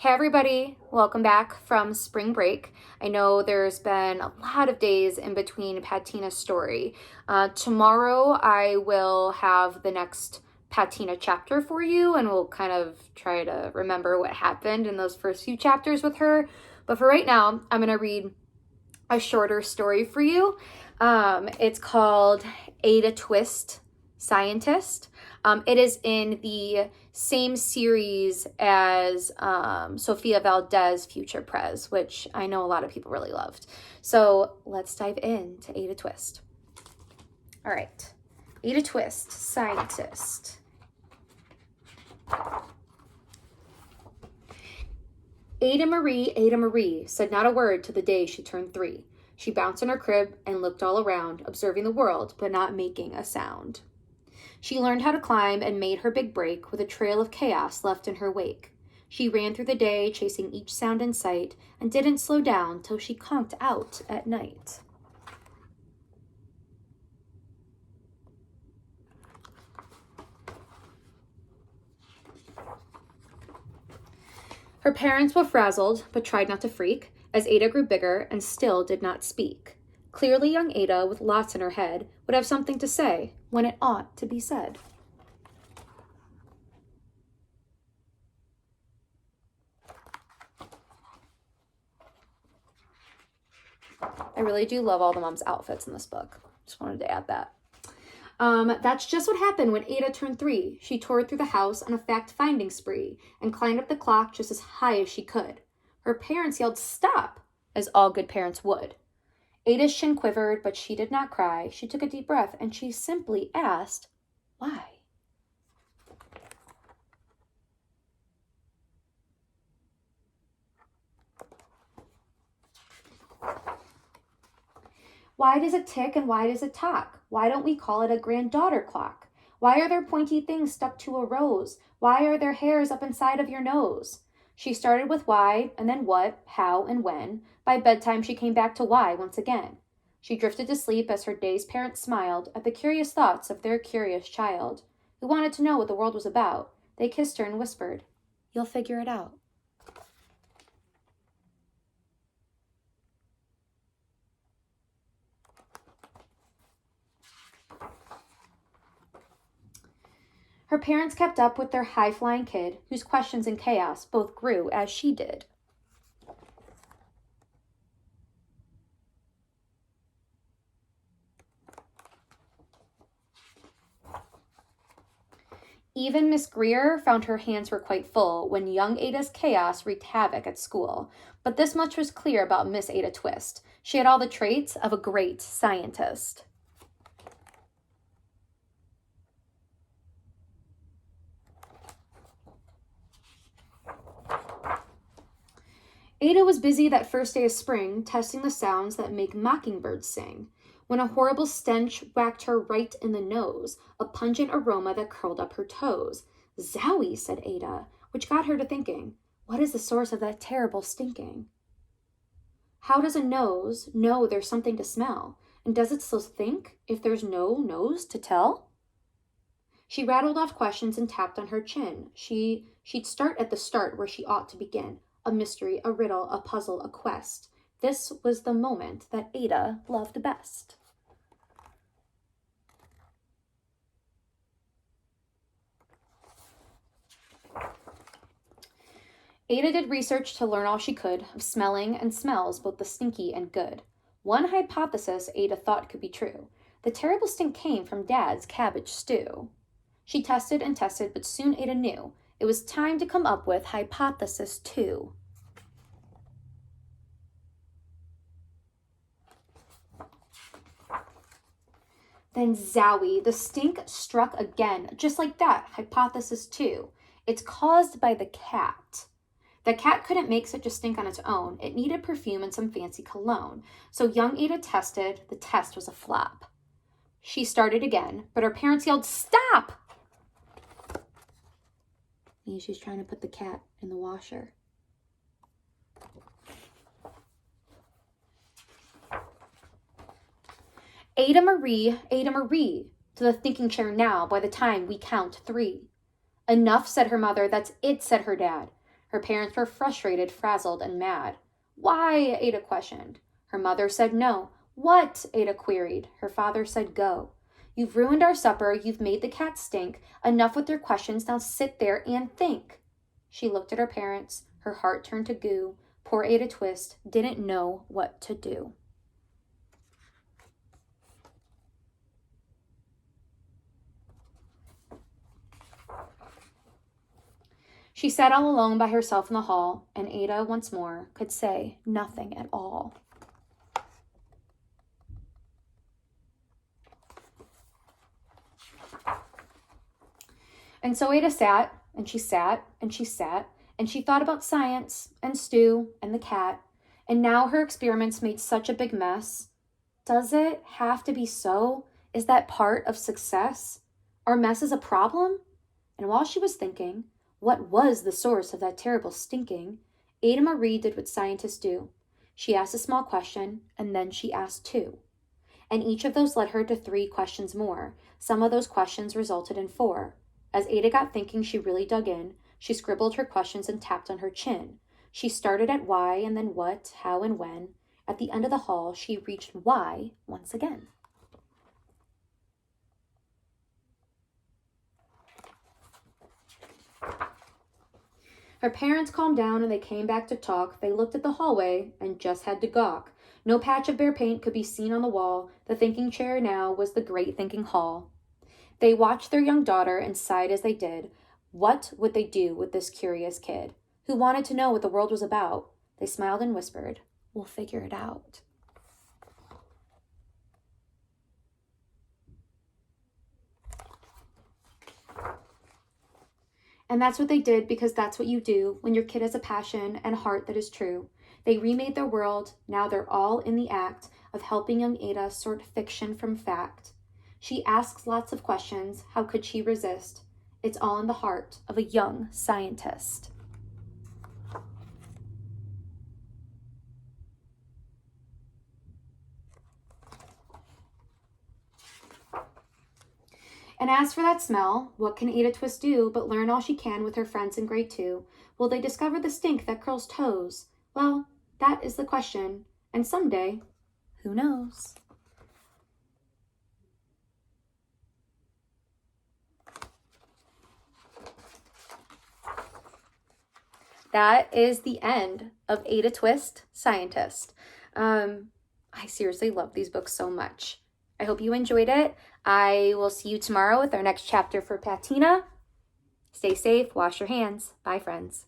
Hey everybody, welcome back from spring break. I know there's been a lot of days in between Patina's story. Tomorrow I will have the next Patina chapter for you, and we'll kind of try to remember what happened in those first few chapters with her. But for right now, I'm going to read a shorter story for you. It's called Ada Twist, Scientist. It is in the same series as Sofia Valdez Future Prez, which I know a lot of people really loved. So let's dive into Ada Twist. All right, Ada Twist, Scientist. Ada Marie said not a word till the day she turned 3. She bounced in her crib and looked all around, observing the world, but not making a sound. She learned how to climb and made her big break with a trail of chaos left in her wake. She ran through the day, chasing each sound in sight, and didn't slow down till she conked out at night. Her parents were frazzled, but tried not to freak, as Ada grew bigger and still did not speak. Clearly young Ada, with lots in her head, would have something to say when it ought to be said. I really do love all the mom's outfits in this book. Just wanted to add that. That's just what happened when Ada turned 3. She tore through the house on a fact-finding spree and climbed up the clock just as high as she could. Her parents yelled, "Stop!" as all good parents would. Ada's shin quivered, but she did not cry. She took a deep breath, and she simply asked, "Why?" Why does it tick and why does it talk? Why don't we call it a granddaughter clock? Why are there pointy things stuck to a rose? Why are there hairs up inside of your nose? She started with why, and then what, how, and when. By bedtime, she came back to why once again. She drifted to sleep as her dazed parents smiled at the curious thoughts of their curious child, who wanted to know what the world was about. They kissed her and whispered, "You'll figure it out." Her parents kept up with their high-flying kid, whose questions and chaos both grew as she did. Even Miss Greer found her hands were quite full when young Ada's chaos wreaked havoc at school. But this much was clear about Miss Ada Twist. She had all the traits of a great scientist. Ada was busy that first day of spring, testing the sounds that make mockingbirds sing, when a horrible stench whacked her right in the nose, a pungent aroma that curled up her toes. "Zowie," said Ada, which got her to thinking, what is the source of that terrible stinking? How does a nose know there's something to smell, and does it still think if there's no nose to tell? She rattled off questions and tapped on her chin. She'd start at the start where she ought to begin. A mystery, a riddle, a puzzle, a quest. This was the moment that Ada loved best. Ada did research to learn all she could of smelling and smells, both the stinky and good. One hypothesis Ada thought could be true. The terrible stink came from Dad's cabbage stew. She tested and tested, but soon Ada knew it was time to come up with hypothesis 2. Then zowie, the stink struck again, just like that, hypothesis 2. It's caused by the cat. The cat couldn't make such a stink on its own. It needed perfume and some fancy cologne. So young Ada tested. The test was a flop. She started again, but her parents yelled, "Stop!" Means she's trying to put the cat in the washer. Ada Marie, to the thinking chair now by the time we count 3. "Enough," said her mother. "That's it," said her dad. Her parents were frustrated, frazzled, and mad. Why? Ada questioned. Her mother said no. What? Ada queried. Her father said go. You've ruined our supper. You've made the cat stink. Enough with your questions. Now sit there and think. She looked at her parents. Her heart turned to goo. Poor Ada Twist didn't know what to do. She sat all alone by herself in the hall, and Ada, once more, could say nothing at all. And so Ada sat, and she sat, and she sat, and she thought about science, and Stu, and the cat, and now her experiments made such a big mess. Does it have to be so? Is that part of success? Are messes a problem? And while she was thinking, what was the source of that terrible stinking, Ada Marie did what scientists do. She asked a small question, and then she asked two. And each of those led her to 3 questions more. Some of those questions resulted in 4. As Ada got thinking, she really dug in. She scribbled her questions and tapped on her chin. She started at why and then what, how, and when. At the end of the hall, she reached why once again. Her parents calmed down and they came back to talk. They looked at the hallway and just had to gawk. No patch of bare paint could be seen on the wall. The thinking chair now was the great thinking hall. They watched their young daughter and sighed as they did. What would they do with this curious kid who wanted to know what the world was about? They smiled and whispered, "We'll figure it out." And that's what they did, because that's what you do when your kid has a passion and a heart that is true. They remade their world. Now they're all in the act of helping young Ada sort fiction from fact. She asks lots of questions. How could she resist? It's all in the heart of a young scientist. And as for that smell, what can Ada Twist do but learn all she can with her friends in grade 2? Will they discover the stink that curls toes? Well, that is the question. And someday, who knows? That is the end of Ada Twist, Scientist. I seriously love these books so much. I hope you enjoyed it. I will see you tomorrow with our next chapter for Patina. Stay safe, wash your hands. Bye, friends.